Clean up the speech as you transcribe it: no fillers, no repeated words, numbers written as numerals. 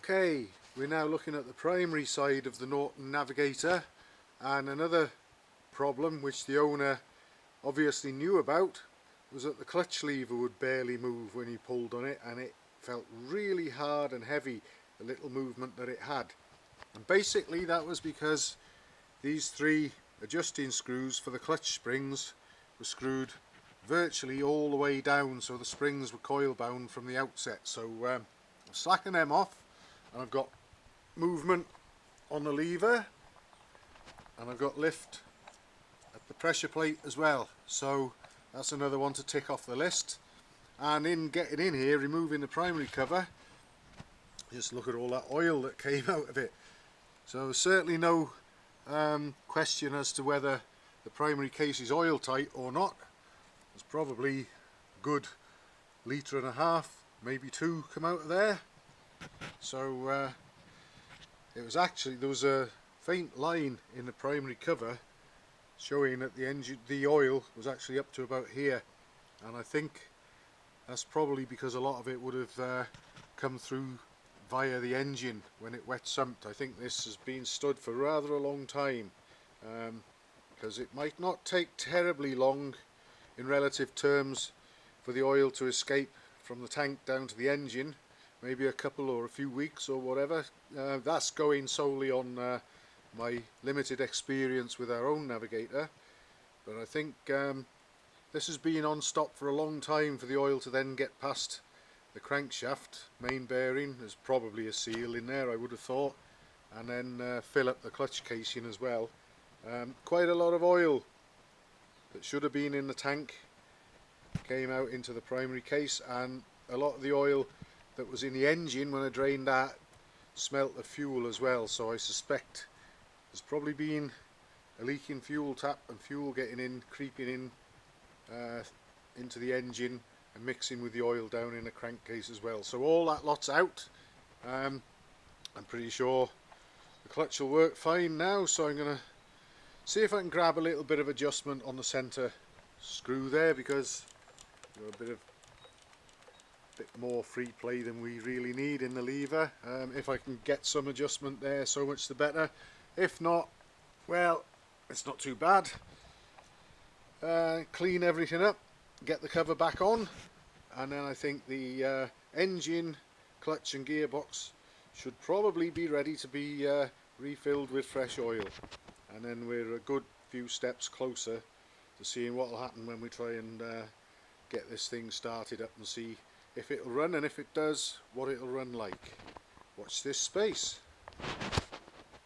Okay, we're now looking at the primary side of the Norton Navigator, and another problem which the owner obviously knew about was that the clutch lever would barely move when you pulled on it, and it felt really hard and heavy, the little movement that it had. And basically that was because these three adjusting screws for the clutch springs were screwed virtually all the way down, so the springs were coil bound from the outset. So I've slackened them off, and I've got movement on the lever, and I've got lift at the pressure plate as well, so that's another one to tick off the list. And in getting in here, removing the primary cover, just look at all that oil that came out of it. So certainly no question as to whether the primary case is oil tight or not. There's probably a good litre and a half, maybe two, come out of there. So it was actually, there was a faint line in the primary cover showing that the oil was actually up to about here, and I think that's probably because a lot of it would have come through via the engine when it wet sumped. I think this has been stood for rather a long time, because it might not take terribly long in relative terms for the oil to escape from the tank down to the engine, maybe a couple or a few weeks or whatever. That's going solely on my limited experience with our own Navigator, but I think this has been on stop for a long time for the oil to then get past the crankshaft main bearing. There's probably a seal in there, I would have thought, and then fill up the clutch casing as well. Quite a lot of oil that should have been in the tank came out into the primary case, and a lot of the oil that was in the engine when I drained that smelt of fuel as well. So I suspect there's probably been a leaking fuel tap and fuel getting in, creeping in into the engine and mixing with the oil down in the crankcase as well. So all that lot's out. I'm pretty sure the clutch will work fine now, so I'm going to see if I can grab a little bit of adjustment on the centre screw there, because we've got a bit more free play than we really need in the lever. If I can get some adjustment there, so much the better. If not, well, it's not too bad. Clean everything up, get the cover back on, and then I think the engine, clutch and gearbox should probably be ready to be refilled with fresh oil, and then we're a good few steps closer to seeing what will happen when we try and get this thing started up and see if it'll run, and if it does, what it'll run like. Watch this space.